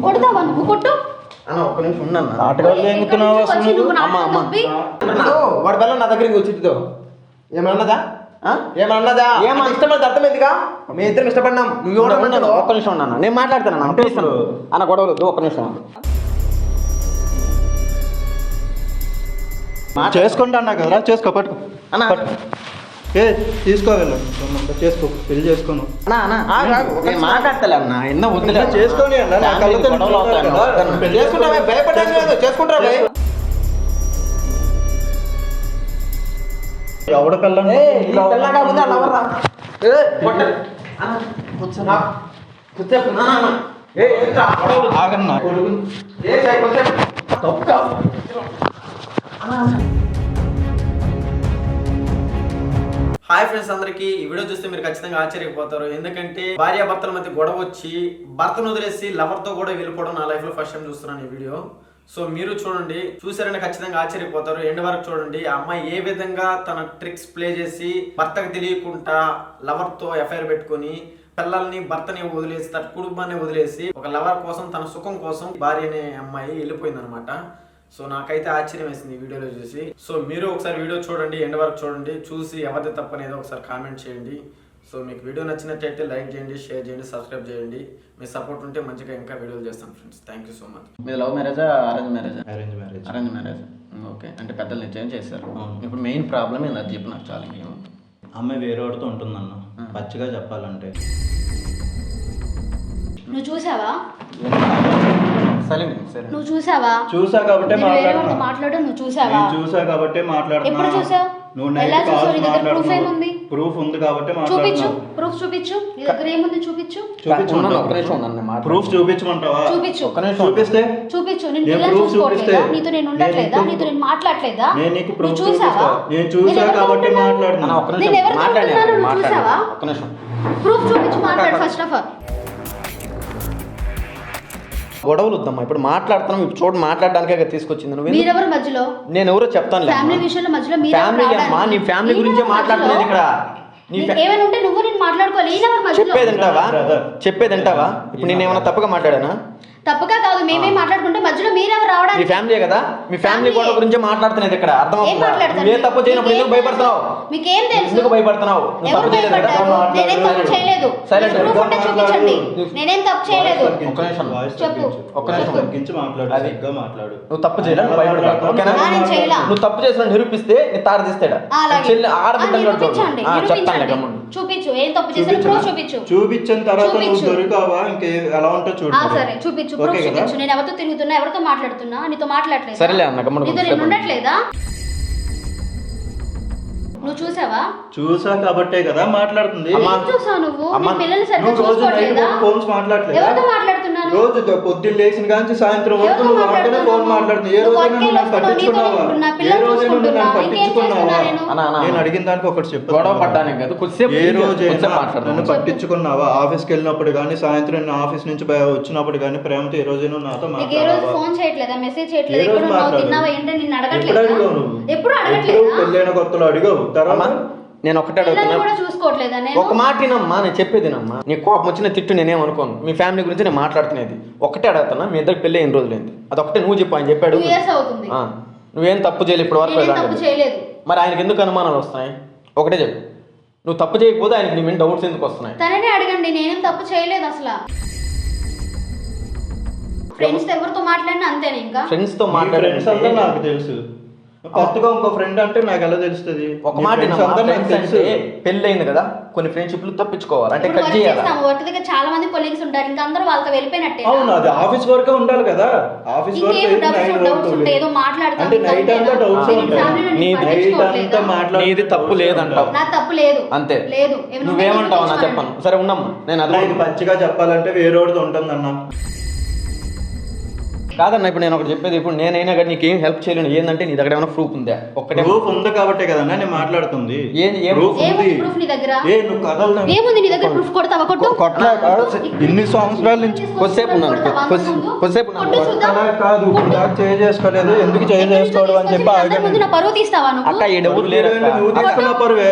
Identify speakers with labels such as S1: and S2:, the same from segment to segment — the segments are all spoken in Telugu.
S1: కొడతావా నువ్వు కొట్టు
S2: ఒక్క నిమిషం ఉన్నాను.
S3: నాటకాలు ఎంగుతున్నావు అసలు నువ్వు?
S2: వాడి పిల్లలు నా దగ్గరికి వచ్చిద్దో ఏమన్నదా ఏమన్నదా ఏమన్నా ఇష్టపడి అర్థమైందిగా మీ ఇద్దరం ఇష్టపడినాం. నువ్వు ఎవరు ఒక్క నిమిషం ఉన్నాను, నేను మాట్లాడతాను అన్న గొడవలు. ఒక్క నిమిషం
S3: చేసుకుంటా అన్నా కదరా, చేసుకో పట్టుకో
S2: అన్న.
S3: ఏ తీసుకోవాలి చేసుకో, పెళ్లి చేసుకోను
S2: నేను మాట్లాడతలే అన్న. ఎన్నో వద్దులే
S3: చేసుకొని అన్న, నా కళ్ళతో
S2: చేసుకుంటావే, భయపడ్డాను లేదు చేసుకుంటావే.
S3: ఎవడ పిల్లని ఆగన్నా
S4: హాయ్ ఫ్రెండ్స్, అందరికి ఈ వీడియో చూస్తే మీరు ఖచ్చితంగా ఆశ్చర్యపోతారు. ఎందుకంటే భార్యాభర్తల మధ్య గొడవ వచ్చి భర్తను వదిలేసి లవర్ తో కూడా వెళ్ళిపోవడం నా లైఫ్ లో ఫస్ట్ టైం చూస్తున్నాను ఈ వీడియో. సో మీరు చూడండి, చూసారని ఖచ్చితంగా ఆశ్చర్యపోతారు. ఎండ్ వరకు చూడండి. ఆ అమ్మాయి ఏ విధంగా తన ట్రిక్స్ ప్లే చేసి భర్తకు తెలియకుండా లవర్ తో ఎఫ్ఐఆర్ పెట్టుకుని పిల్లల్ని భర్తని వదిలేసి తన కుటుంబాన్ని వదిలేసి ఒక లవర్ కోసం తన సుఖం కోసం భార్య అనే అమ్మాయి వెళ్ళిపోయింది అనమాట. సో నాకైతే ఆశ్చర్యం వేసింది ఈ వీడియోలో చూసి. సో మీరు ఒకసారి వీడియో చూడండి, ఎండ్ వరకు చూడండి. చూసి ఎవరిది తప్పనేదో ఒకసారి కామెంట్ చేయండి. సో మీకు వీడియో నచ్చినట్టయితే లైక్ చేయండి, షేర్ చేయండి, సబ్స్క్రైబ్ చేయండి. మీ సపోర్ట్ ఉంటే మంచిగా ఇంకా వీడియోలు చేస్తాను friends. Thank you so much.
S2: మీరు లవ్ మ్యారేజా అరేంజ్ మ్యారేజా?
S3: Arrange
S2: marriage. ఓకే, అంటే పెద్దలు నిశ్చయం చేశారు. ఇప్పుడు మెయిన్ ప్రాబ్లం ఏంది అది చెప్పు నాకు. చాలా
S3: అమ్మాయి వేరే వాడితో ఉంటుందన్న, పచ్చిగా చెప్పాలంటే.
S1: నువ్వు చూసావా?
S2: నువ్వు
S1: చూసావా?
S3: చూసా కాబట్టి
S1: మాట్లాడు. నువ్వు చూసావా?
S3: చూసా కాబట్టి
S1: ఎప్పుడు చూసావు? ఎలా చూసావు? నీ దగ్గర ప్రూఫ్ ఏముంది?
S3: ప్రూఫ్ ఉంది కాబట్టి
S1: చూపించు. ప్రూఫ్ చూపించు. నీ దగ్గర ఏముంది? చూపించు.
S3: ప్రూఫ్ చూపించమంటావా?
S1: చూపించు.
S3: చూపిస్తే
S1: చూపించు. నేను పిల్లలు చూసుకోవట్లేదా? నీతో నేను ఉండట్లేదా? నీతో నేను మాట్లాడలేదా?
S3: నేను నీకు ప్రూఫ్ చూసావా? నేను చూసా కాబట్టి మాట్లాడుతున్నా.
S1: నేను ఎవరు మాట్లాడుతున్నాను? నువ్వు చూసావా? ప్రూఫ్ చూపించు. మాట్లాడు ఫస్ట్ ఆఫ్ ఆల్.
S2: గొడవలు వద్దమ్మా, ఇప్పుడు మాట్లాడుతున్నాం. ఇప్పుడు చూడు, మాట్లాడడానికే తీసుకొచ్చింది నువ్వు.
S1: మీరెవరు మధ్యలో?
S2: నేను ఎవరో చెప్తాను.
S1: ఫ్యామిలీ విషయంలో మధ్యలో
S2: ఫ్యామిలీ అమ్మా, నీ ఫ్యామిలీ గురించే మాట్లాడుతున్నది ఇక్కడ.
S1: ఏమైనా ఉంటే నువ్వు నేను మాట్లాడుకోవాలి.
S2: చెప్పేది అంటావా? ఇప్పుడు నేను ఏమైనా తప్పుగా మాట్లాడానా?
S1: తప్పుగా కాదు, మేమే మాట్లాడుకుంటే మధ్యలో మీరెవరు రావడానికి?
S2: మీ ఫ్యామిలీ కదా, మీ ఫ్యామిలీ గొడవ గురించి మాట్లాడుతున్నది ఇక్కడ. అర్థమవుతుందా? ఏ తప్పు చేయనప్పుడు ఎందుకు భయపడుతున్నావు?
S1: మీకేం తెలుసు?
S2: ఎందుకు భయపడుతున్నావు?
S1: తప్పు చేయలేదు కదా. నేనేం తప్పు చేయలేదు. ప్రూఫ్ ఉంటే చూపించండి. నేనేం తప్పు చేయలేదు.
S2: ఒక్క నిమిషం
S1: చెప్పు.
S2: ఒక్క నిమిషం
S3: మాట్లాడు.
S2: నువ్వు తప్పు చేయలేదు, నువ్వు భయపడతావు. ఓకేనా? నువ్వు తప్పు చేసిన నిరూపిస్తే నీ తాడు తీస్తాడా? చెల్లి ఆడబిడ్డలు చెప్తాను.
S1: చూపించు. ఏం తప్పు చేశారు? ప్రూఫ్ చూపించు.
S3: చూపించిన తర్వాత నువ్వు దొరికావా? ఇంకే ఎలా ఉంటావు చూడు.
S1: సరే చూపించు. ప్రూఫ్ చూపించు. నేను ఎవరితో తిరుగుతున్నా, ఎవరితో మాట్లాడుతున్నా? నీతో మాట్లాడలేదు.
S2: సరేలే అన్న,
S1: నీతో నేను ఉండట్లేదా? నువ్వు చూసావా?
S3: చూసా కాబట్టే కదా మాట్లాడుతుంది.
S1: చూసావు నువ్వు. నీ పిల్లలు సరిగ్గా చూసుకోవట్లేదా?
S3: ఫోన్స్ మాట్లాడలేదు.
S1: ఎవరితో మాట్లాడుతున్నాను?
S3: రోజు పొద్దున్న లేచిన కానీ సాయంత్రం వరకు నువ్వు వాటినే ఫోన్ మాట్లాడుతుంది. ఏ రోజు నన్ను పట్టించుకున్నావా? ఏ రోజు నన్ను పట్టించుకున్నావా? నేను అడిగిన దానికి ఒకటి చెప్పు.
S2: గొడవ పడ్డానికి కాదు,
S3: ఏ రోజు నన్ను పట్టించుకున్నావా? ఆఫీస్కి వెళ్ళినప్పుడు కానీ, సాయంత్రం నేను ఆఫీస్ నుంచి వచ్చినప్పుడు కానీ ప్రేమతో ఏ రోజు నాతో మాట్లాడావా?
S1: ఫోన్ చేయట్లేదా? మెసేజ్ చేయట్లేదా? ఎప్పుడు
S3: పెళ్ళైన కొత్తలో అడిగావు.
S2: నేను ఒకటే అడుగుతున్నా, ఒక మాట వినమ్మా, నేను చెప్పేదినమ్మా. నీ కోపం వచ్చిన తిట్టు నేనేమనుకోను. మీ ఫ్యామిలీ గురించి నేను మాట్లాడుతున్నది ఒకటే అడుగుతున్నా. మీ ఇద్దరికి పెళ్ళి ఎన్ని రోజులైంది? అదొకటే నువ్వు చెప్పు. ఆయన చెప్పాడు నువ్వేం తప్పు చేయలేదు ఇప్పుడు వరకు. మరి ఆయనకి ఎందుకు అనుమానాలు వస్తున్నాయి? ఒకటే చెప్పు. నువ్వు తప్పు చేయకపోతే ఆయనకి నీ మీద డౌట్స్ ఎందుకు వస్తున్నాయి?
S1: తననే అడగండి. నేనేం తప్పు చేయలేదు అసలు. ఫ్రెండ్స్ ఎవరితో మాట్లాడినా అంతేనా? ఇంకా
S2: ఫ్రెండ్స్ తో మాట్లాడే
S3: నాకు తెలుసు. కొత్తగా ఇంకో ఫ్రెండ్ అంటే నాకు ఎలా తెలుస్తుంది?
S2: ఒక మాట పెళ్లి అయింది కదా, కొన్ని ఫ్రెండ్షిప్లు తప్పించుకోవాలి అంటే కట్ చేయాలి.
S1: చాలా మంది కొలీగ్స్ ఉంటారు, ఇంకా అందరూ వాళ్ళతో వెళ్ళిపోయినట్టే.
S3: అవును, అది ఆఫీస్ వరకే ఉండాలి కదా. ఆఫీస్ వర్క్
S1: ఏదో మాట్లాడతాం.
S3: అంటే నైట్ అంతా డౌట్స్
S2: నీది తప్పు లేదంటావు.
S1: నా తప్పు లేదు.
S2: అంతే.
S1: లేదు.
S2: నువ్వేమంటావు నా చెప్పను. సరే ఉన్నాము. నేను అది
S3: పచ్చిగా చెప్పాలంటే వేరేవాడితో ఉంటుందన్నా.
S2: కాదన్న, ఇప్పుడు నేను ఒకటి చెప్పేది. ఇప్పుడు నేనైనా కానీ నీకేం హెల్ప్ చేయలేను. ఏంటంటే నీ దగ్గర ఏమైనా ప్రూఫ్ ఉందా? ఒక్కటే
S3: ప్రూఫ్ ఉంది కాబట్టే కదన్నా నేను మాట్లాడుతుంది. ఇన్ని సంవత్సరాల నుంచి
S2: కొద్దిసేపు
S3: కాదు చేసుకోలేదు. ఎందుకు చేసుకోవడం అని చెప్పి
S2: అక్క ఎవరు లేరు.
S3: నువ్వు తీసుకున్న పరువే.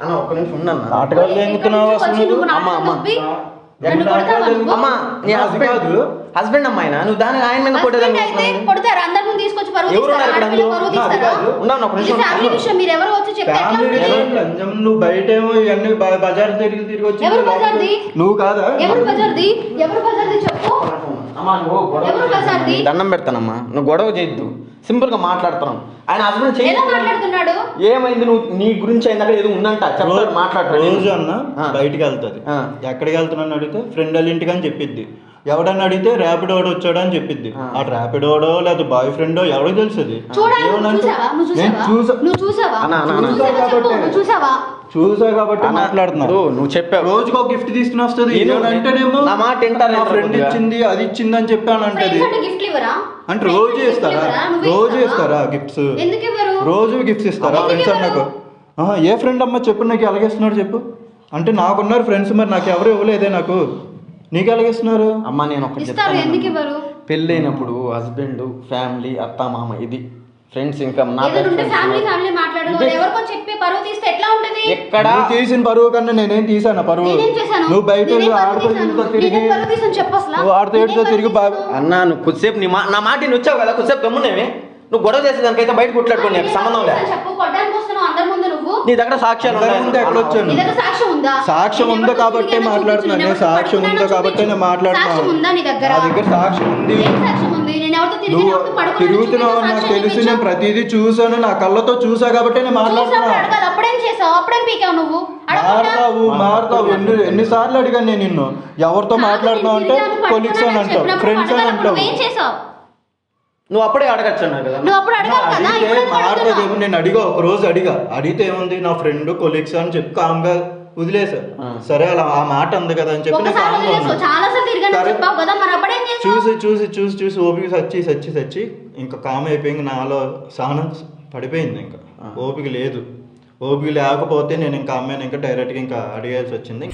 S2: అన్న ఒక్క నిమిషం ఉండన్న.
S3: నాటకాలు ఎంగుతున్నావు అసలు నువ్వు?
S2: అమ్మా అమ్మా
S1: నన్ను కొడతావా నువ్వు?
S2: అమ్మా నీ హస్బెండ్ అమ్మాయినా నువ్వు దాని ఆయన మీద
S1: హస్బెండ్ అయితే కొడతారు, అందరి ముందు తీసుకొచ్చి పరువు
S2: ఎవరు
S1: తీస్తారా?
S2: ఉన్నారు
S1: ఆడపిల్ల పరువు తీస్తారా?
S2: ఉన్నాను ఒక
S1: ఇది
S2: నిమిషం.
S1: ఫ్యామిలీ విషయం, మీరు ఎవరు వచ్చి చెప్తే ఎట్లా
S3: ఫ్యామిలీ
S1: ఉంటుంది?
S3: విషయం లంజం. నువ్వు బయటేమో ఇవన్నీ బజార్ తిరిగి వచ్చి
S1: ఎవరు బజార్ది?
S3: నువ్వు కాదా?
S1: ఎవరు బజార్ది? ఎవరు బజార్ది చెప్పు.
S2: అమ్మా నువ్వు
S1: ఎవరు బజార్ది?
S2: దండం పెడతానమ్మా, నువ్వు గొడవ చేయొద్దు, సింపుల్ గా మాట్లాడుతున్నాం. ఆయన హస్బెండ్
S1: ఎలా మాట్లాడుతున్నాడు?
S2: ఏమైంది, నువ్వు నీ గురించి అయినా అక్కడ ఏదో ఉందంట చెప్తాడు, మాట్లాడతాడు.
S3: రోజు అన్న బయటికి వెళ్తుంది, ఎక్కడికి వెళ్తున్నాను అడిగితే ఫ్రెండ్ వాళ్ళ ఇంటికి అని చెప్పిద్ది. ఎవడన్నా అడిగితే ర్యాపిడ్ ఓడో వచ్చాడు అని చెప్పిద్ది. ఆ ర్యాపిడ్ ఓడో లేదా బాయ్ ఫ్రెండో ఎవరికి తెలుస్తుంది? చూసా కాబట్టి మాట్లాడుతున్నావు.
S2: నువ్వు చెప్పావు
S3: రోజుకు ఒక గిఫ్ట్ తీసుకుని వస్తుంది అంటేనేమో
S2: నా మాట వింటారు.
S3: నా ఫ్రెండ్ ఇచ్చింది అది ఇచ్చింది అని చెప్పాను అంటది. అంటే రోజు ఇస్తారా? రోజు ఇస్తారా గిఫ్ట్స్? రోజు గిఫ్ట్స్ ఇస్తారా ఫ్రెండ్స్ అన్నాకు? ఏ ఫ్రెండ్ అమ్మ చెప్పు, నాకు ఎలాగేస్తున్నాడు చెప్పు. అంటే నాకున్నారు ఫ్రెండ్స్, మరి నాకు ఎవరు ఇవ్వలేదే, నాకు నీకు ఎలాగేస్తున్నారు?
S2: అమ్మ నేను ఒకటి చెప్తాను, పెళ్ళైనప్పుడు హస్బెండ్ ఫ్యామిలీ అత్త మామ ఇది ఫ్రెండ్స్, ఇంకా ఎక్కడ
S3: తీసిన పరువు కన్నా నేనేం తీసాను పరువు? నువ్వు బయట ఆడతో తిరిగి
S2: అన్నా నువ్వు కొద్దిసేపు నా మాట నువ్వు వచ్చావు కదా, కొద్దిసేపు గమ్మునేవి. నువ్వు గొడవ చేసేదానికైతే బయట కొట్లాడుకోండి, నాకు సంబంధం లేదు. నీ దగ్గర సాక్ష్యాలు
S3: ఎక్కడొచ్చాను? సాక్ష్యం ఉందా కాబట్టి మాట్లాడుతున్నాను. నేను సాక్ష్యం ఉందా కాబట్టి నేను మాట్లాడుతున్నాను. నా దగ్గర సాక్ష్యం ఉంది. నువ్వు తిరుగుతున్నావు నాకు తెలుసు, నేను ప్రతిదీ చూసాను, నా కళ్ళతో చూసా కాబట్టి నేను మాట్లాడుతున్నావు. మారుతావు ఎన్నిసార్లు అడిగాను నేను నిన్ను, ఎవరితో మాట్లాడుతున్నావు అంటే కొలీగ్స్ అని అంటావు, ఫ్రెండ్స్ అని అంటావు.
S2: నువ్వు అప్పుడే అడగచ్చు కదా.
S3: మారుతుందేమో, నేను ఒక రోజు అడిగితే ఏముంది, నా ఫ్రెండ్ కొలీగ్స్ అని చెప్పి కామ్గా వదిలేసా. సరే అలా ఆ మాట ఉంది కదా అని చెప్పి చూసి ఓపిక సచ్చి ఇంకా కామ్ అయిపోయింది. నాలో సహనం పడిపోయింది, ఇంకా ఓపిక లేదు. ఓపిక లేకపోతే నేను ఇంకా అమ్మాయిని ఇంకా డైరెక్ట్గా ఇంకా అడిగాల్సి వచ్చింది.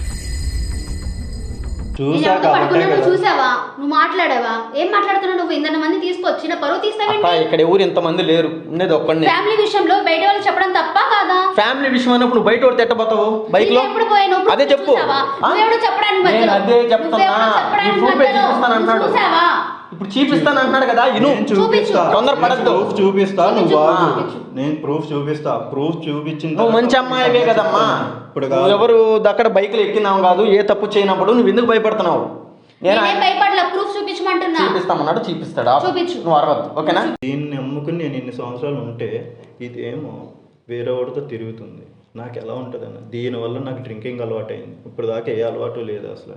S1: చూసావా? నువ్వు మాట్లాడావా? ఏం మాట్లాడుతున్నావు నువ్వు? ఇంత మంది తీసుకొచ్చిన పరువు తీస్తావేంటి?
S2: ఇక్కడ ఎవరు ఇంత మంది లేరు, ఉండేది ఒక్కడే.
S1: ఫ్యామిలీ విషయంలో బయట వాళ్ళు చెప్పడం తప్ప కాదా?
S2: ఫ్యామిలీ విషయం అన్నప్పుడు బైక్ లో తిట్టబోతావు బైక్ లో?
S1: ఎప్పుడు పోయాను?
S2: అదే చెప్పు. అదే చెప్తాను అన్నాడు. ఇప్పుడు చూపిస్తాను అంటున్నాడు కదా, తొందరపడద్దు.
S3: నేను ప్రూఫ్ చూపించిన
S2: నువ్వు మంచి అమ్మాయివే కదమ్మా. ఇప్పుడు ఎవరు అక్కడ బైక్లు ఎక్కినావు కాదు, ఏ తప్పు చేయనప్పుడు నువ్వు ఎందుకు భయపడుతున్నావు? చూపిస్తామన్నాడు, చూపిస్తాడు. నువ్వు అరవద్దు, ఓకేనా?
S3: దీన్ని నమ్ముకుని నేను ఇన్ని సంవత్సరాలు ఉంటే ఇదేమో వేరే వాడితో తిరుగుతుంది. నాకు ఎలా ఉంటుంది అన్న, దీనివల్ల నాకు డ్రింకింగ్ అలవాటు అయింది. ఇప్పుడు దాకా ఏ అలవాటు లేదు అసలు.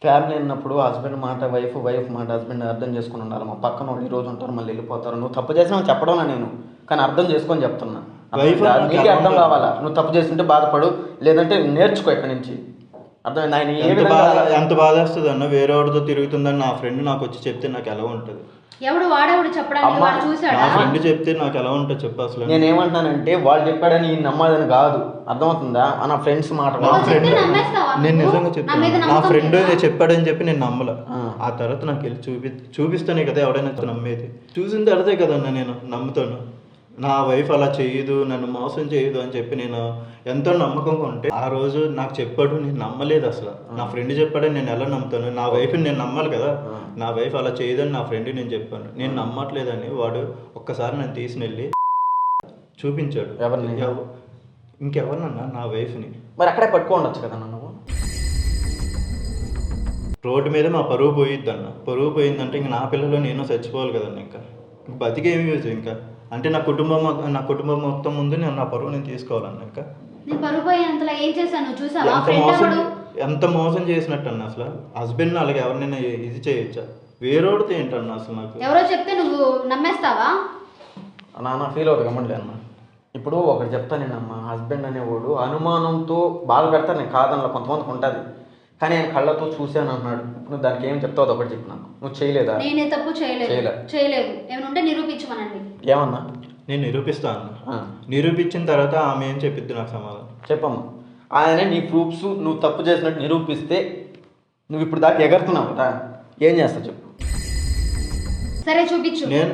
S2: ఫ్యామిలీ అన్నప్పుడు హస్బెండ్ మాట వైఫ్ మాట హస్బెండ్ అర్థం చేసుకుని ఉండాలి. మా పక్కన వాళ్ళు ఈ రోజు ఉంటారు, మళ్ళీ వెళ్ళిపోతారు. నువ్వు తప్పు చేసినా చెప్పడం నేను, కానీ అర్థం చేసుకొని చెప్తున్నా. నీకే అర్థం కావాలా. నువ్వు తప్పు చేస్తుంటే బాధపడు, లేదంటే నేర్చుకో ఇక్కడి నుంచి. అర్థమైంది? ఆయన
S3: ఎంత బాధ వస్తుంది అన్న, వేరే వాడితో తిరుగుతుందని నా ఫ్రెండ్ నాకు వచ్చి చెప్తే నాకు ఎలా ఉంటుంది? నా ఫ్రెండ్ చెప్తే నాకు ఎలా ఉంటుంది చెప్పు అసలు.
S2: నేను ఏమంటానంటే వాళ్ళు చెప్పాడని నమ్మాలని కాదు, అర్థమవుతుందా? నా ఫ్రెండ్స్ మాట
S3: నేను నిజంగా చెప్తాను, నా ఫ్రెండ్ చెప్పాడని చెప్పి నేను నమ్మలే. ఆ తర్వాత నాకు వెళ్ళి చూపిస్తానే కదా ఎవడైనా నమ్మేది. చూసిన తర్వాతే కదన్నా నేను నమ్ముతాను. నా వైఫ్ అలా చేయదు, నన్ను మోసం చేయదు అని చెప్పి నేను ఎంతో నమ్మకంగా ఉంటే, ఆ రోజు నాకు చెప్పాడు, నేను నమ్మలేదు అసలు. నా ఫ్రెండ్ చెప్పాడని నేను ఎలా నమ్ముతాను? నా వైఫ్ని నేను నమ్మాలి కదా. నా వైఫ్ అలా చేయదని నా ఫ్రెండ్ నేను చెప్పాను. నేను నమ్మట్లేదని వాడు ఒక్కసారి నన్ను తీసుకుని వెళ్ళి చూపించాడు.
S2: ఎవరిని?
S3: ఇంకెవరినన్నా? నా వైఫ్ని.
S2: మరి అక్కడే పట్టుకోవచ్చు కదా నువ్వు.
S3: రోడ్డు మీద మా పరువు పోయిద్ది అన్న. పరువు పోయిందంటే ఇంక నా పిల్లలు నేను చచ్చిపోవాలి కదన్న. ఇంకా బతికేమి యూజ్? ఇంకా అంటే నా కుటుంబం మొత్తం ముందు నేను నా పరువు నేను తీసుకోవాలన్న. ఇంకా ఎంత మోసం చేసినట్టు అన్న అసలు. హస్బెండ్ అలాగే ఎవరినైనా ఇది చేయొచ్చా? వేరేవాడితో ఏంటన్నా అసలు? నాకు
S1: ఎవరో చెప్తే నువ్వు నమ్మేస్తావా?
S2: నాన్న ఫీల్ అవుతుంది గమ్మండి అన్న. ఇప్పుడు ఒకటి చెప్తాను నేనమ్మా, హస్బెండ్ అనేవాడు అనుమానంతో బాధ పెడతాను నేను కాదనలో, కొంతమందికి ఉంటుంది. కానీ ఆయన కళ్ళతో చూశాను అన్నాడు. నువ్వు దానికి ఏం చెప్తావు ఒకటి చెప్పు నాకు. నువ్వు చేయలేదా?
S1: నేనే తప్పు చేయలేదు. ఏమైనా ఉంటే నిరూపించమనండి.
S2: ఏమన్నా?
S3: నేను నిరూపిస్తాను. నిరూపించిన తర్వాత ఆమె ఏం చెప్పిద్ది నాకు సమాధానం
S2: చెప్పమ్మా. ఆయన నీ ప్రూఫ్స్ నువ్వు తప్పు చేసినట్టు నిరూపిస్తే, నువ్వు ఇప్పుడు దాకా ఎగరుతున్నావు కదా, ఏం చేస్తావు చెప్పు.
S1: సరే చూపించు.
S3: నేను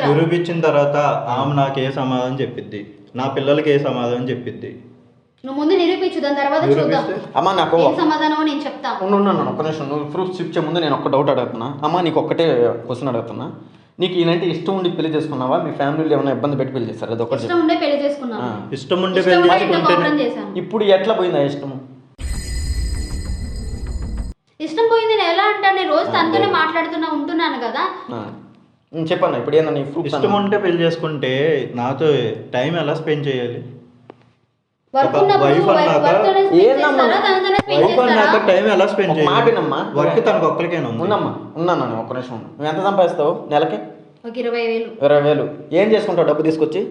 S3: నిరూపించిన తర్వాత ఆమె నాకు ఏ సమాధానం చెప్పిద్ది. నా పిల్లలకి ఏ సమాధానం చెప్పిద్ది?
S1: నువ్వు ముందు నిరూపించు, దాని తర్వాత చూద్దాం.
S2: అమ్మా నాకు
S1: ఏం సమాధానం నేను చెప్తాను.
S2: ఉన్నాను ఒక్క నిమిషం. నువ్వు ప్రూఫ్ చూపించే ముందు నేను ఒక్క డౌట్ అడుగుతున్నా. అమ్మా నీకు ఒక్కటే క్వశ్చన్ అడుగుతున్నా. నీకు ఇలాంటి ఇష్టం ఉండి పెళ్లి చేసుకున్నావా? మీ ఫ్యామిలీలో ఏమైనా ఇబ్బంది పెట్టి పెళ్లి చేస్తారు? అది ఒకటి.
S1: ఇష్టం ఉండే పెళ్లి చేసుకున్నాను.
S3: ఇష్టం ఉండే పెళ్లి చేసుకుంటే
S2: ఇప్పుడు ఎట్లా పోయిందా ఇష్టం?
S1: ఇష్టం పోయింది నేను ఎలా అంటాను? నేను రోజు తనతోనే మాట్లాడుతున్నా ఉంటున్నాను కదా.
S2: చెప్పన్నా ఇప్పుడు ఏందా నీ ప్రూఫ్?
S3: ఇష్టం ఉంటే పెళ్లి చేసుకుంటే నాతో టైం ఎలా స్పెండ్ చేయాలి?
S1: వర్క్
S3: టైం ఎలా స్పెండ్ చేయాలి?
S2: మాటినమ్మా,
S3: వర్క్ తనకు ఒక్కరికేనా?
S2: ఉన్నాను ఒక్క నిమిషం. నువ్వు ఎంత సంపాదిస్తావు నెలకి?
S1: 20,000.
S2: 20,000. ఏం చేసుకుంటావు డబ్బు తీసుకొచ్చి?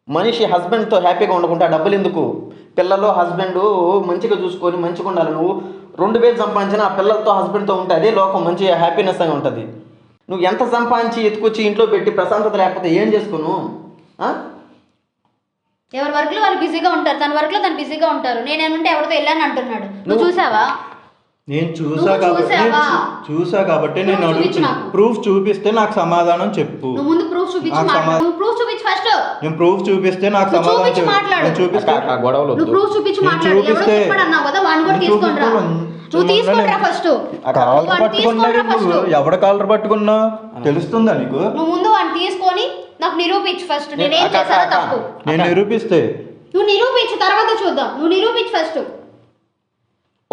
S2: మనిషి హస్బెండ్తో హ్యాపీగా ఉండకుంటే ఆ డబ్బులు ఎందుకు? పిల్లలు హస్బెండ్ మంచిగా చూసుకొని మంచిగా ఉండాలి. నువ్వు 2,000 సంపాదించినా ఆ పిల్లలతో హస్బెండ్తో ఉంటే అదే లోకం, మంచి హ్యాపీనెస్ అని ఉంటుంది. నువ్వు ఎంత సంపాదించి ఎత్తుకొచ్చి ఇంట్లో పెట్టి ప్రశాంతత లేకపోతే ఏం చేసుకోను?
S1: ఎవరి వర్క్ లో వాళ్ళు బిజీగా ఉంటారు, తన వర్క్ లో తను బిజీగా ఉంటారు. నేనేమంటే ఎవరితో వెళ్ళాను అంటున్నాడు. నువ్వు చూసావా?
S3: నేను చూసా కాబట్టి నేను ప్రూఫ్ చూపిస్తే నాకు సమాధానం చెప్పు.
S1: నువ్వు ముందు ప్రూఫ్ చూపించు. ప్రూఫ్ చూపించు ఫస్ట్.
S3: నేను ప్రూఫ్ చూపిస్తే నాకు సమాధానం చెప్పు.
S2: చూపిస్తే గొడవలు.
S1: నువ్వు ప్రూఫ్ చూపించు మాట్లాడు. ఎవరో చెప్పాడు అన్నావు కదా, వాడిని కూడా తీసుకొనిరా. నువ్వు తీసుకొనిరా ఫస్ట్.
S3: ఎవడ కాలర్ పట్టుకున్నా తెలుస్తుందా నీకు?
S1: నువ్వు ముందు వాడిని తీసుకొని నాకు నిరూపించు ఫస్ట్. నేనేం చేశానో తప్పు
S3: నేను నిరూపిస్తే
S1: నువ్వు నిరూపించు, తర్వాత చూద్దాం. నువ్వు నిరూపించు ఫస్ట్.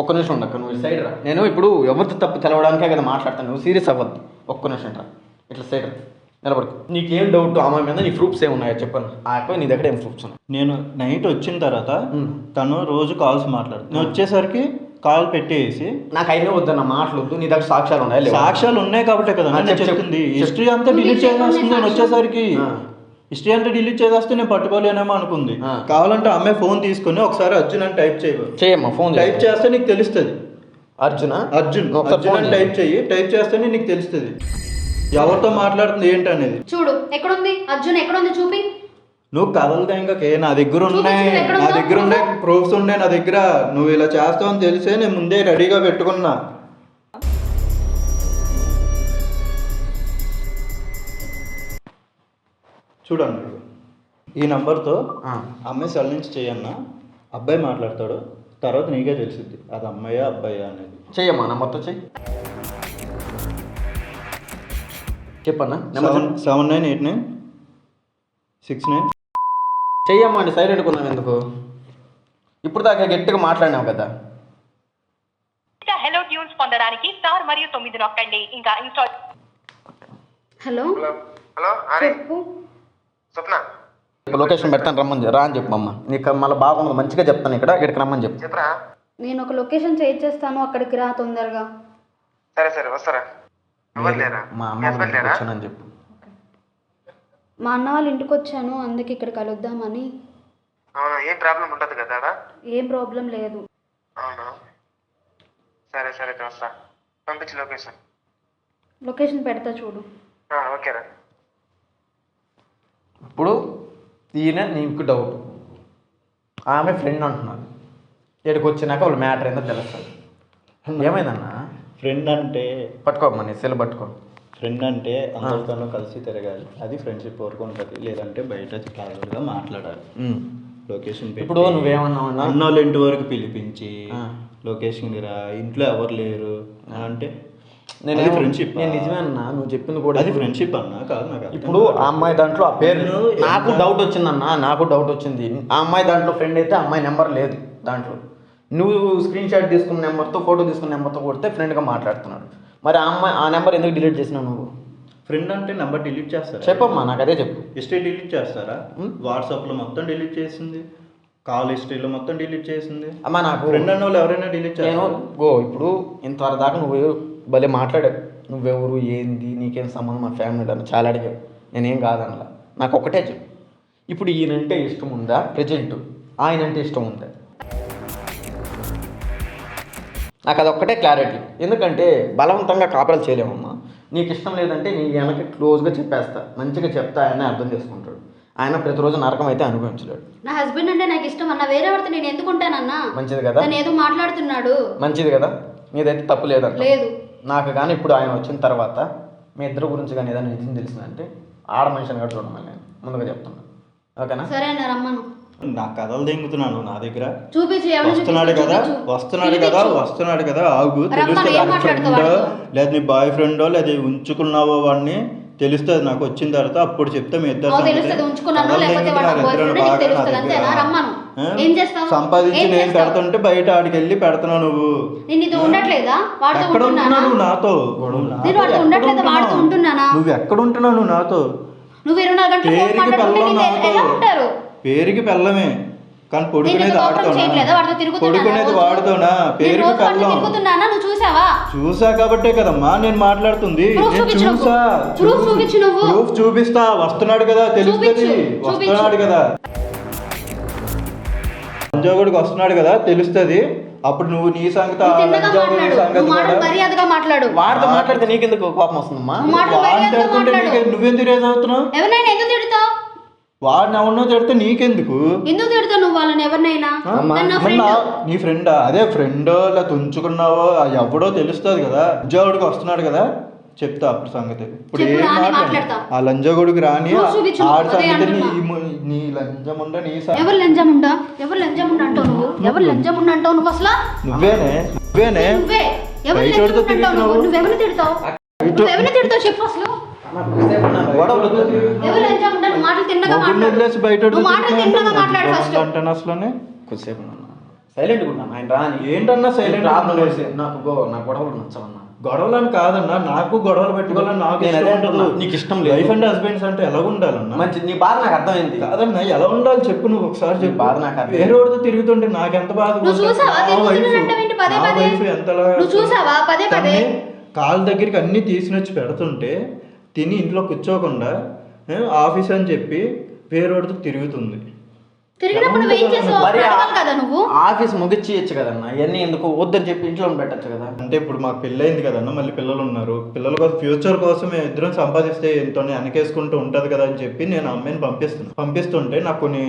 S2: ఒక్క నిమిషం ఉండక్క, నువ్వు సైడ్ రా. నేను ఇప్పుడు ఎవరితో తప్పు తెలవడానికే కదా మాట్లాడతాను. నువ్వు సీరియస్ అవ్వద్దు. ఒక్క నిమిషం రా, ఇట్లా సైడ్ రా, నిలబడుకో. నీకేం డౌట్ ఆమె మీద? నీ ప్రూఫ్స్ ఏమున్నాయో చెప్పాను. నీ దగ్గర ఏం ప్రూఫ్స్ ఉన్నాయి?
S3: నేను నైట్ వచ్చిన తర్వాత తను రోజు కాల్స్ మాట్లాడు. నేను వచ్చేసరికి కాల్ పెట్టేసి
S2: నాకు అయినా వద్దన్న మాటలు వద్దు. నీ దగ్గర సాక్ష్యాలు ఉన్నాయి?
S3: సాక్ష్యాలు ఉన్నాయి కాబట్టి కదా చెప్తుంది. హిస్టరీ అంతా డిలీట్ చేసేస్తుంది. నేను వచ్చేసరికి హిస్టరీ అంతా డిలీట్ చేసేస్తే నేను పట్టుకోలేనేమో అనుకుంది. కావాలంటే అమ్మాయి ఫోన్ తీసుకుని ఒకసారి అర్జున్ అని టైప్ చేయమ్మా. ఫోన్ టైప్ చేస్తే నీకు తెలుస్తుంది. అర్జున్ అని టైప్ చెయ్యి. టైప్ చేస్తేనే నీకు తెలుస్తుంది ఎవరితో మాట్లాడుతుంది ఏంటి అనేది.
S1: చూడు ఎక్కడుంది అర్జున్, ఎక్కడుంది చూపి.
S3: నువ్వు కదలదా ఇంకా? నా దగ్గర ఉన్నాయి ప్రూఫ్స్ ఉన్నాయి నా దగ్గర. నువ్వు ఇలా చేస్తావు అని తెలిసే నేను ముందే రెడీగా పెట్టుకున్నా. చూడండి, ఈ నంబర్తో అమ్మాయి సెల్ నుంచి చేయన్నా. అబ్బాయి మాట్లాడతాడు, తర్వాత నీకే తెలిసిద్ది అది అమ్మాయా అబ్బాయా అనేది.
S2: చెయ్యమ్మా, నంబర్తో చెయ్యి. చెప్పన్నా.
S3: 798969
S2: చెయ్యమ్మా అండి. సైలెంట్ కొన్నాం ఎందుకు? ఇప్పుడు దాకా గట్టిగా మాట్లాడినావు కదా.
S5: హలో ట్యూన్స్ పొందడానికి స్టార్ మరియు 9 నొక్కండి. ఇంకా ఇన్స్టాల్.
S1: హలో చెప్పు.
S6: స్వప్న
S2: లొకేషన్ పెడతాను రమ్మని రా అని చెప్పు. అమ్మ నీకు మళ్ళీ బాగుంది, మంచిగా చెప్తాను. ఇక్కడికి రమ్మని చెప్పు.
S6: చెప్పరా.
S1: నేను ఒక లొకేషన్ షేర్ చేస్తాను, అక్కడికి రా తొందరగా.
S6: సరే వస్తారా.
S2: మా అమ్మ వచ్చానని చెప్పు.
S1: మా అన్న వాళ్ళ ఇంటికి వచ్చాను, అందుకే ఇక్కడ కలుద్దామని.
S6: అవునా, ఏం ప్రాబ్లం ఉండదు కదా?
S1: ఏం ప్రాబ్లం లేదు.
S6: అవునా, సరే వస్తా. పంపించు
S1: లొకేషన్ పెడతా చూడు.
S6: ఓకేరా.
S2: ఇప్పుడు ఈయన నీకు డౌట్, ఆమె ఫ్రెండ్ అంటున్నారు. ఇక్కడికి వచ్చినాక వాళ్ళు మ్యాటర్ ఏందో తెలుస్తుంది. ఏమైందన్నా?
S3: ఫ్రెండ్ అంటే
S2: పట్టుకోమ్మా, నీ సెల్ పట్టుకో.
S3: ఫ్రెండ్ అంటే అందరితోనూ కలిసి తిరగాలి, అది ఫ్రెండ్షిప్ వరకు ఉంటుంది. లేదంటే బయట క్యాజువల్గా మాట్లాడాలి. లొకేషన్
S2: ఇప్పుడు నువ్వేమన్నావు?
S3: అన్న వాళ్ళ ఇంటి వరకు పిలిపించి లొకేషన్కి రా, ఇంట్లో ఎవరు లేరు అంటే
S2: నేను ఫ్రెండ్షిప్. నేను నిజమే అన్నా, నువ్వు చెప్పింది కూడా
S3: అది ఫ్రెండ్షిప్ అన్నా కాదు. నాకు
S2: ఇప్పుడు ఆ అమ్మాయి దాంట్లో ఆ పేరు నాకు డౌట్ వచ్చిందన్నా, నాకు డౌట్ వచ్చింది. ఆ అమ్మాయి దాంట్లో ఫ్రెండ్ అయితే ఆ అమ్మాయి నెంబర్ లేదు దాంట్లో. నువ్వు స్క్రీన్ షాట్ తీసుకున్న నెంబర్తో, ఫోటో తీసుకున్న నెంబర్తో కొడితే ఫ్రెండ్గా మాట్లాడుతున్నాడు. మరి ఆ అమ్మాయి ఆ నెంబర్ ఎందుకు డిలీట్ చేసినావు నువ్వు?
S3: ఫ్రెండ్ అంటే నెంబర్ డిలీట్ చేస్తారా?
S2: చెప్పమ్మా, నాకు అదే చెప్పు.
S3: హిస్టరీ డిలీట్ చేస్తారా? వాట్సాప్లో మొత్తం డిలీట్ చేసింది, కాల్ హిస్టరీలో మొత్తం డిలీట్ చేసింది.
S2: అమ్మా నాకు
S3: ఫ్రెండ్ అన్న వాళ్ళు ఎవరైనా డిలీట్ చేస్తారు.
S2: ఇప్పుడు ఇంతవరకు దాకా నువ్వు భలే మాట్లాడావు. నువ్వెవరు, ఏంది, నీకేం సంబంధం, మా ఫ్యామిలీ అని చాలా అడిగావు. నేనేం కాదనలా, నాకు ఒకటే చెప్పు. ఇప్పుడు ఈయనంటే ఇష్టం ఉందా ప్రజెంట్? ఆయన అంటే ఇష్టం ఉందా? నాకు అదొక్కటే క్లారిటీ. ఎందుకంటే బలవంతంగా కాపరాలు చేయలేమమ్మా. నీకు ఇష్టం లేదంటే నీ వెనక్కి క్లోజ్గా చెప్పేస్తా, మంచిగా చెప్తా, ఆయన అర్థం చేసుకుంటాడు. ఆయన ప్రతిరోజు నరకం అయితే అనుభవించలేడు.
S1: నా హస్బెండ్ అంటే నాకు ఇష్టం అన్న, వేరే వాడితో నేను ఎందుకుంటానన్నా?
S2: మంచిది కదా,
S1: నేను ఏదో మాట్లాడుతున్నాడు.
S2: మంచిది కదా, నీదైతే తప్పు లేదంట.
S1: లేదు.
S2: నాకు కానీ ఇప్పుడు ఆయన వచ్చిన తర్వాత మీ ఇద్దరు గురించి కానీ ఏదైనా నిజం తెలిసిందంటే ఆడ మనిషిని కూడా చూడమని నేను ముందుగా చెప్తున్నాను. ఓకేనా?
S1: సరే అన్న రమ్మను.
S3: నా కథలు దింగుతున్నాను నా దగ్గర.
S1: చూపించు, ఎవరిని
S3: వస్తున్నాడు కదా
S1: చూపించు.
S3: వస్తున్నాడు కదా ఆగు.
S1: రమ్మను,
S3: తెలుస్తుంది
S1: ఏం
S3: నా
S1: మాట్లాడుతావు
S3: ఫ్రెండో
S1: వాడితో?
S3: లేదా నీ బాయ్ ఫ్రెండో లేదా ఉంచుకున్నావో వాడిని తెలుస్తుంది నాకు. వచ్చిన తర్వాత అప్పుడు చెప్తే మీ ఇద్దరు సంగతి.
S1: తెలుస్తుంది, ఉంచుకున్నాను
S3: కథలు
S1: లేకపోతే వాడు
S3: దింగుతున్నారు
S1: boy
S3: ఇద్దరు
S1: friend, నీకు
S3: బాగా నా
S1: తెలుస్తుంది అంతేనా?
S3: దగ్గర.
S1: రమ్మను.
S3: ఆ?
S1: ఏం చేస్తావు?
S3: సంపాదించి
S1: ఏం
S3: నేను
S1: చేస్తావు?
S3: పెడుతుంటే బయట ఆడికి వెళ్ళి పెడుతున్నావు నువ్వు.
S1: నేను నీతో ఉండట్లేదా? వాడితో
S3: ఎక్కడ
S1: ఉంటున్నానా?
S3: ఉంటున్నావు నువ్వు నాతో?
S1: నేను వాడితో ఉండట్లేదా? వాడితో ఉంటున్నానా?
S3: నువ్వు ఎక్కడ ఉంటున్నావు నువ్వు నాతో?
S1: నువ్వు 24 గంటలు ఫోన్
S3: పేరుకి
S1: మాట్లాడుతుంటే
S3: పెళ్ళం
S1: నీతో ఎలా ఉంటారు?
S3: పేరుకి పెళ్ళమే కానీ పొడుకునేది
S1: నేను కోపం చేయట్లేదా?
S3: ఆడుతోనా?
S1: వాడితో తిరుగుతున్నానా?
S3: పొడుకునేది వాడుతోనా?
S1: నేను
S3: పేరుకి
S1: రోజు వాడితో
S3: పెళ్ళం.
S1: తిరుగుతున్నానా? నువ్వు చూసావా?
S3: చూసా కాబట్టే కదమ్మా నేను మాట్లాడుతుంది.
S1: Proof
S3: నేను
S1: చూపించు
S3: చూసా.
S1: నువ్వు. Proof చూపించు నువ్వు.
S3: ప్రూఫ్ చూపిస్తా. వస్తున్నాడు కదా తెలుస్తుంది.
S1: చూపించు.
S3: వస్తున్నాడు కదా లంజోగుడికి వస్తున్నాడు కదా తెలుస్తుంది. అప్పుడు నువ్వు నీ సంగతి ఆ
S1: నువ్వు తిన్నగా
S3: లంజోగుడి
S1: మాట్లాడు.
S3: సంగతి
S1: నువ్వు మాటలు
S3: కూడా
S1: మర్యాదగా మాట్లాడు.
S2: వాడితో మాట్లాడితే నీకెందుకు కోపం వస్తుందమ్మా?
S1: నువ్వు మాటలు
S3: వాడిని
S1: మర్యాదగా
S3: తిడుతుంటే
S1: మాట్లాడు.
S3: నువ్వెందుకు రేజ్ అవుతున్నావు?
S1: ఎవరినైనా ఎందుకు తిడతావు?
S3: వాడిని ఎవరినో తిడితే నీకెందుకు?
S1: ఎందుకు తిడతావు నువ్వు వాళ్ళని ఎవరినైనా?
S2: అమ్మా,
S1: నన్ను నా
S3: మరి
S1: friend.
S3: నీ ఫ్రెండా? అదే ఫ్రెండో లేదా తుంచుకున్నావో ఎవడో తెలుస్తుంది కదా. లంజోగుడికి వస్తున్నాడు కదా చెప్తా అప్పుడు సంగతి. ఇప్పుడు
S1: చెప్పు,
S3: ఏం
S1: రాని
S3: మాట్లాడు?
S1: మాట్లాడతా.
S3: ఆ లంజోగుడికి రాని
S1: నువ్వు చూపించు,
S3: ఆడి
S1: అదే
S3: సంగతి
S1: అంటున్నా.
S3: నీ లంజముండ నీ
S1: ఎవరు లంజముండా? ఎవరు లంజముండా అంటావు నువ్వు? ఎవరు లంజముండా అంటావు నువ్వు అసలు?
S3: నువ్వేనే
S1: నువ్వే. ఎవరు
S3: బయట వాడితో
S1: లంజముండా అంటావు నువ్వు?
S3: తిరుగుతున్నావు.
S1: నువ్వెవరిని తిడతావు? నువ్వెవరిని తిడతావు చెప్పు అసలు?
S2: గొడవలు వద్దు.
S1: ఎవరు లంజముండా? నువ్వు మాటలు తిన్నగా
S3: మొగ్గుని
S1: మాట్లాడు.
S3: వదిలేసి బయట
S1: నువ్వు మాటలు తిన్నగా మాట్లాడు ఫస్ట్.
S3: అంటాను అసలు.
S2: కొద్దిసేపు సైలెంట్గా ఉన్నాను. ఆయన రాని
S3: ఏంటన్నా సైలెంట్
S2: ప్రాబ్లం నాకు గొడవలు నచ్చవన్నా.
S3: గొడవలని కాదన్నా, నాకు గొడవలు పెట్టుకోవాలని నాకు
S2: నేను
S3: ఇష్టం
S2: అదే
S3: ఉండదు.
S2: అంటున్నా. నీకు ఇష్టం లేదు.
S3: వైఫ్ అండ్ హస్బెండ్స్ అంటే ఎలా ఉండాలన్నా?
S2: మంచి నీ బాధ నాకు అర్థమైంది.
S3: కాదన్నా ఎలా ఉండాలి చెప్పు నువ్వు ఒకసారి చెప్పు.
S2: బాధ నాకు అర్థం.
S3: వేరే వాడితో తిరుగుతుంటే నాకు ఎంత బాధ
S1: నువ్వు చూసావా? తిరుగుతున్నట్టేంటి పదే పదే? నువ్వు చూసావా పదే పదే?
S3: కాళ్ళ దగ్గరికి అన్ని తీసుకొచ్చి పెడుతుంటే తిని ఇంట్లో కూర్చోకుండా ఆఫీస్ అని చెప్పి వేరే వాడితో తిరుగుతుంది.
S1: తిరిగినప్పుడు నువ్వేం చేసావు?
S2: మరి
S1: అడగాలి కదా నువ్వు.
S2: ఆఫీస్ ముగిచ్చేయచ్చు కదన్నా. ఇవన్నీ ఎందుకు వద్దని చెప్పి ఇంట్లో పెట్టచ్చు కదా.
S3: అంటే ఇప్పుడు మాకు పెళ్ళయింది కదన్నా, మళ్ళీ పిల్లలు ఉన్నారు. పిల్లల కోసం ఫ్యూచర్ కోసం మేము ఇద్దరం సంపాదిస్తే ఎంతో వెనకేసుకుంటూ ఉంటది కదా అని చెప్పి నేను అమ్మాయిని పంపిస్తుంటే నాకు కొన్ని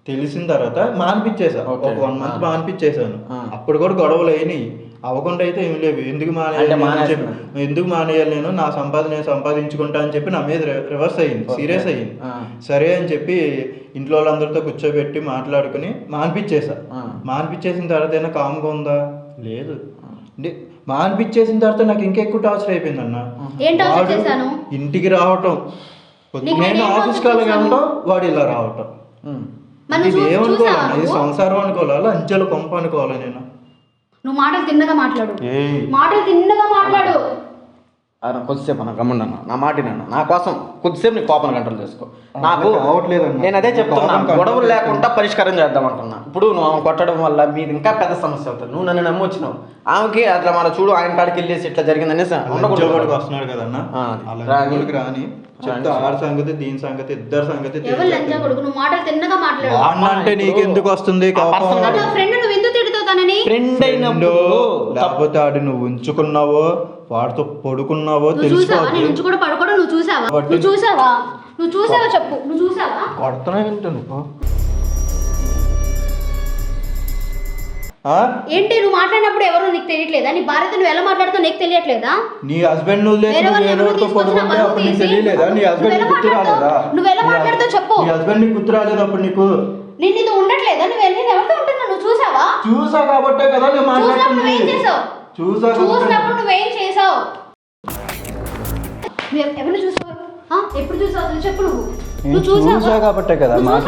S3: తెలిసిన తర్వాత మానిపించేసా. ఒక 1 month మానిపించేసాను. అప్పుడు కూడా గొడవలు అయినాయి. అవ్వకుండా అయితే ఏం లేవు. ఎందుకు మానేయాలి నేను? నా సంపాదన నేను సంపాదించుకుంటా అని చెప్పి నా మీద రివర్స్ అయ్యింది, సీరియస్ అయ్యింది. సరే అని చెప్పి ఇంట్లో వాళ్ళందరితో కూర్చోబెట్టి మాట్లాడుకుని మానిపించేసా. మానిపించేసిన తర్వాత అయినా కామ్గా ఉందా? లేదు. మానిపించేసిన తర్వాత నాకు ఇంకా ఎక్కువ టార్చర్ అయిపోయింది అన్న. ఇంటికి రావటం, నేను ఆఫీస్కి వెళ్ళగలటం, వాడు ఇలా రావటం. ఇది ఏమనుకోవాలన్నా? ఇది సంసారం అనుకోవాలా? అంచెలు కొంప అనుకోవాలా? నేను
S1: నువ్వు మాటలు తిన్నగా మాట్లాడు. మాటలు తిన్నగా మాట్లాడు.
S2: కొద్దిసేపు అన్న గమ్ముండన్న, నా మాటినన్న. నా కోసం కొద్దిసేపు నీ కోపం కంట్రోల్ చేసుకో. నాకు
S3: అవట్లేదన్న.
S2: నేను అదే చెప్తున్నా, గొడవలు లేకుండా పరిష్కారం చేద్దాం అంటున్నా. ఇప్పుడు నువ్వు ఆమె కొట్టడం వల్ల మీరు ఇంకా పెద్ద సమస్య అవుతుంది. నువ్వు నన్ను నమ్మొచ్చినావు. ఆమెకి అట్లా మన చూడు ఆయన కాడికి వెళ్ళేసి ఇట్లా జరిగిందనేసి
S3: వస్తున్నాడు కదన్నా, రాని చెప్తా. ఆడ సంగతి, దీని సంగతి, ఇద్దరు సంగతి.
S1: నువ్వు మాటలు తిన్నగా మాట్లాడు.
S3: అంటే నీకెందుకు వస్తుంది
S1: ఫ్రెండ్
S3: అయినప్పుడు? లేకపోతే ఆడు నువ్వు ఉంచుకున్నావో వాడితో పడుకున్నావో తెలుసుకోవాలి.
S1: నువ్వు చూసావా చెప్పు. నువ్వు చూసావా?
S3: కొడుతున్నా ఏంటో నువ్వు.
S1: ఏంటి నువ్వు మాట్లాడినప్పుడు ఎవరు నీకు తెలియట్లేదా? నీ భార్యతో నువ్వు ఎలా మాట్లాడుతావు నీకు తెలియట్లేదా?
S3: నీ హస్బెండ్ నువ్వు పడుకుంటే అప్పుడు నీకు తెలియలేదా? నీ హస్బెండ్ గుర్తు రాలేదా?
S1: నువ్వు ఎలా మాట్లాడుతావు చెప్పు.
S3: నీ హస్బెండ్ నీకు గుర్తు రాలేదు అప్పుడు నీకు?
S1: నేను నీతో ఉండట్లేదా? నువ్వు ఎవరితో ఉంటున్నావు? నువ్వు చూసావా?
S3: చూసా కాబట్టే కదా నేను
S1: చూసినప్పుడు నువ్వేం చేసావు? ఎవరిని చూసావు? ఎప్పుడు చూసావు చెప్పు. నువ్వు
S3: చూసా కాబట్టే కదా
S1: నువ్వు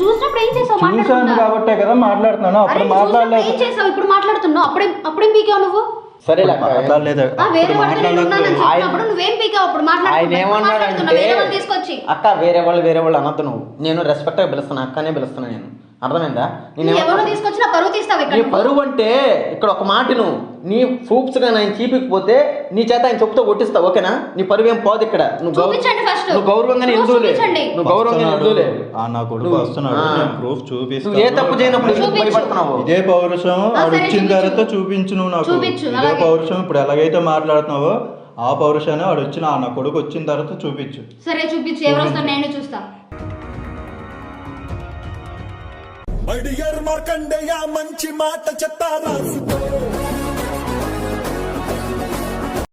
S1: చూసినప్పుడు ఏం చేసావు?
S3: చూసాను కాబట్టే కదా మాట్లాడుతున్నాను. అప్పుడు మాట్లాడలేదు.
S1: ఏం చేసావు? ఇప్పుడు మాట్లాడుతున్నావు. అప్పుడేం పీకావు నువ్వు?
S2: సరే
S3: మాట్లాడలేదు.
S1: నువ్వేం పీకావు? అప్పుడు
S2: ఆయన ఏమన్నాడంటే
S1: తీసుకొచ్చి
S2: అక్క వేరే వాళ్ళు అనద్దు. నువ్వు నేను రెస్పెక్ట్ గా పిలుస్తున్నా, అక్కనే పిలుస్తున్నా. నేను అర్థమైందా?
S1: ఎవరు తీసుకొచ్చి నా పరువు తీస్తావు.
S2: నీ పరువు అంటే ఇక్కడ ఒక మాట నువ్వు నీ ప్రూఫ్స్ గా ఆయన చీపికపోతే నీ చేత ఆయన చెప్తూ కొట్టిస్తావు. ఓకేనా? నీ పరువు ఏం పోదు ఇక్కడ. నువ్వు గౌరవంగానే ఎందులే. నువ్వు గౌరవంగా ఎందులే. నువ్వు ఏ తప్పు చేయనప్పుడు భయపడుతున్నావు.
S3: ఇదే పౌరుషం వచ్చిన తర్వాత చూపించు. నువ్వు నాకు ఇదే పౌరుషం ఇప్పుడు ఎలాగైతే మాట్లాడుతున్నావో ఆ పౌరుషాన్ని వాడు వచ్చిన నా కొడుకు వచ్చిన తర్వాత చూపించు.
S1: సరే చూపించు. ఎవరు వస్తారు? నేను చూస్తా.
S7: మడియర్ మార్కండేయ మంచి మాట చెప్తా రాసుకో.